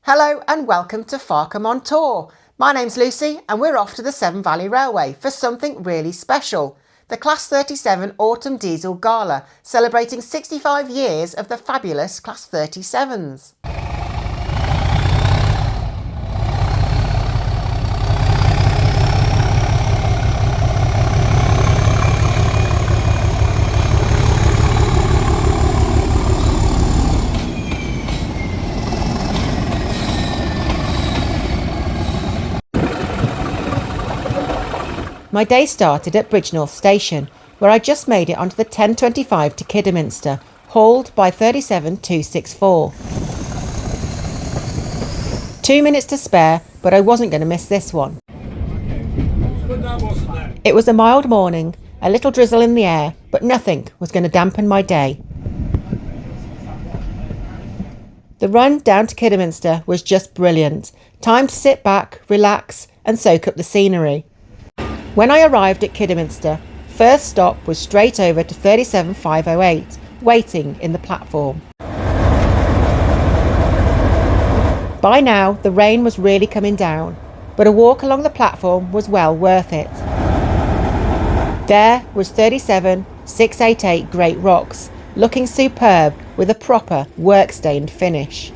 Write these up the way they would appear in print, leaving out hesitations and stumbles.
Hello and welcome to Farkham on Tour. My name's Lucy and we're off to the Severn Valley Railway for something really special. The Class 37 Autumn Diesel Gala, celebrating 65 years of the fabulous Class 37s. My day started at Bridgnorth Station, where I just made it onto the 10:25 to Kidderminster, hauled by 37264. 2 minutes to spare, but I wasn't going to miss this one. It was a mild morning, a little drizzle in the air, but nothing was going to dampen my day. The run down to Kidderminster was just brilliant. Time to sit back, relax and soak up the scenery. When I arrived at Kidderminster, first stop was straight over to 37508, waiting in the platform. By now, the rain was really coming down, but a walk along the platform was well worth it. There was 37688 Great Rocks, looking superb with a proper work-stained finish.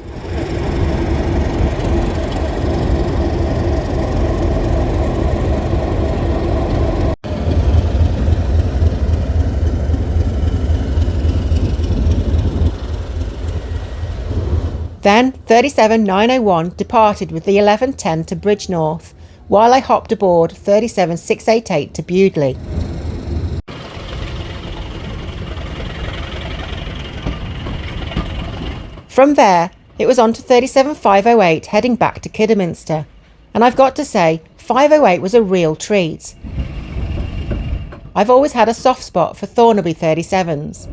Then 37901 departed with the 1110 to Bridgnorth, while I hopped aboard 37688 to Bewdley. From there, it was on to 37508 heading back to Kidderminster, and I've got to say, 508 was a real treat. I've always had a soft spot for Thornaby 37s.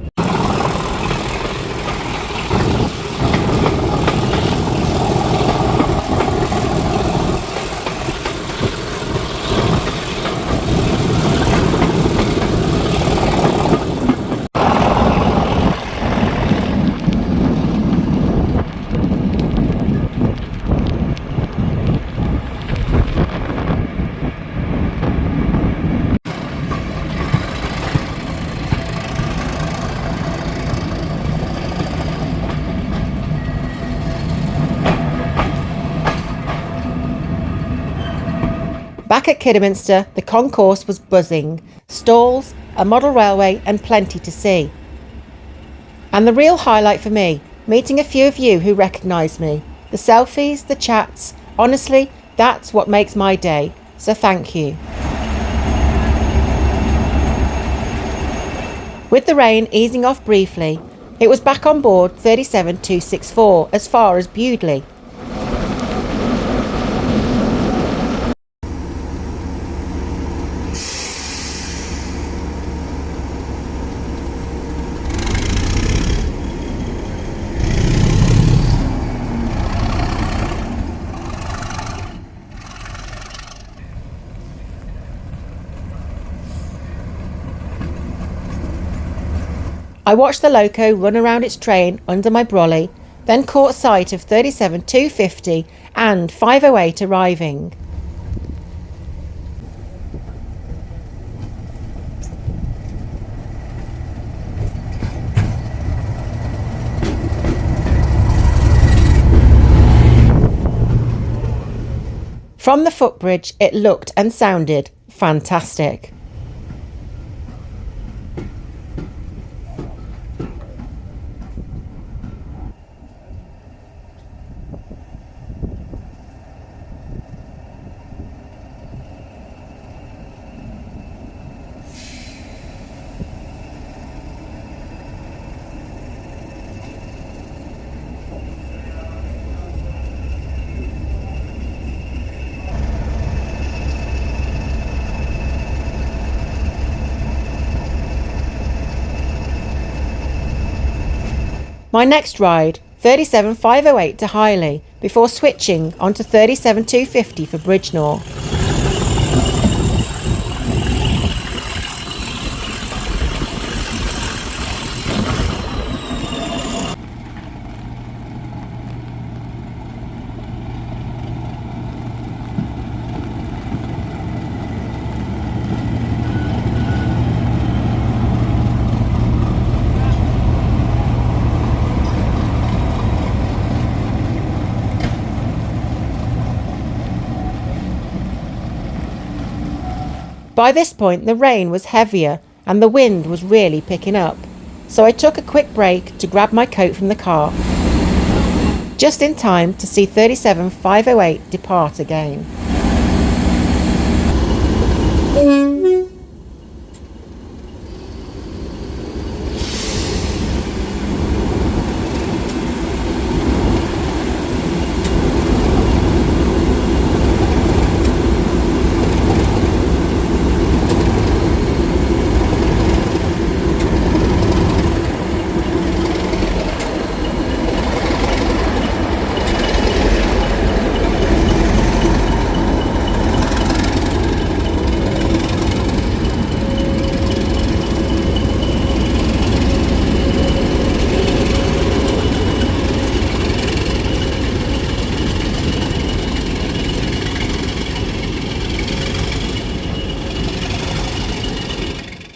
Back at Kidderminster, the concourse was buzzing. Stalls, a model railway and plenty to see. And the real highlight for me, meeting a few of you who recognised me. The selfies, the chats, honestly, that's what makes my day. So thank you. With the rain easing off briefly, it was back on board 37264 as far as Bewdley. I watched the loco run around its train under my brolly, then caught sight of 37250 and 508 arriving. From the footbridge, it looked and sounded fantastic. My next ride, 37508 to Highley, before switching onto 37250 for Bridgnorth. By this point the rain was heavier and the wind was really picking up, so I took a quick break to grab my coat from the car, just in time to see 37508 depart again.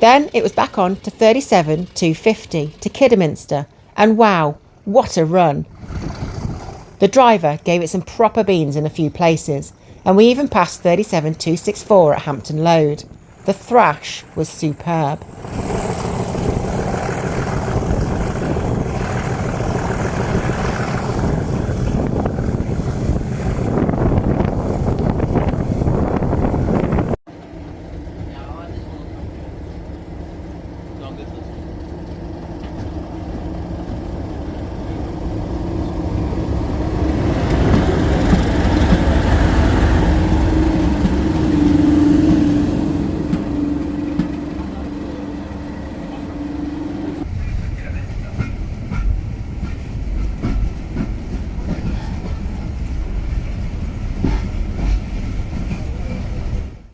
Then it was back on to 37250 to Kidderminster, and wow, what a run. The driver gave it some proper beans in a few places, and we even passed 37264 at Hampton Load. The thrash was superb.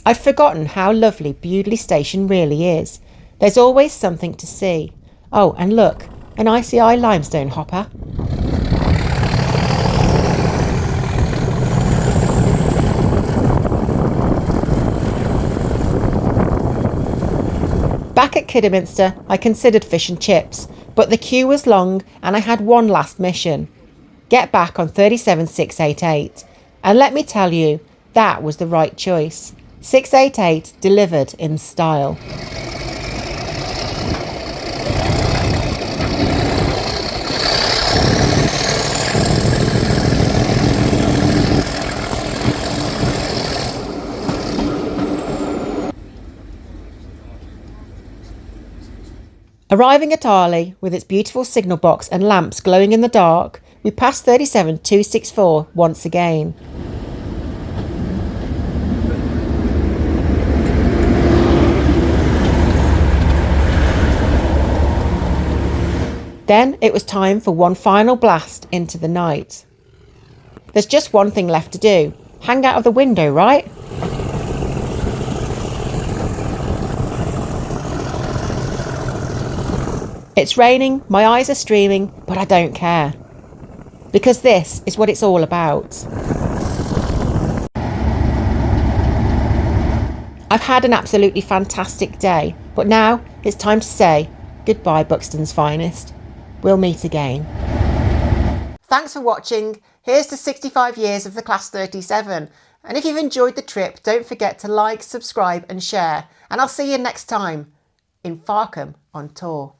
I've forgotten how lovely Bewdley Station really is. There's always something to see. Oh, and look, an ICI limestone hopper. Back at Kidderminster, I considered fish and chips, but the queue was long and I had one last mission. Get back on 37688. And let me tell you, that was the right choice. 688 delivered in style. Arriving at Arley with its beautiful signal box and lamps glowing in the dark, we passed 37264 once again. Then it was time for one final blast into the night. There's just one thing left to do. Hang out of the window, right? It's raining, my eyes are streaming, but I don't care. Because this is what it's all about. I've had an absolutely fantastic day, but now it's time to say goodbye, Buxton's finest. We'll meet again. Thanks for watching. Here's to 65 years of the Class 37. And if you've enjoyed the trip, don't forget to like, subscribe and share. And I'll see you next time in Farkham on tour.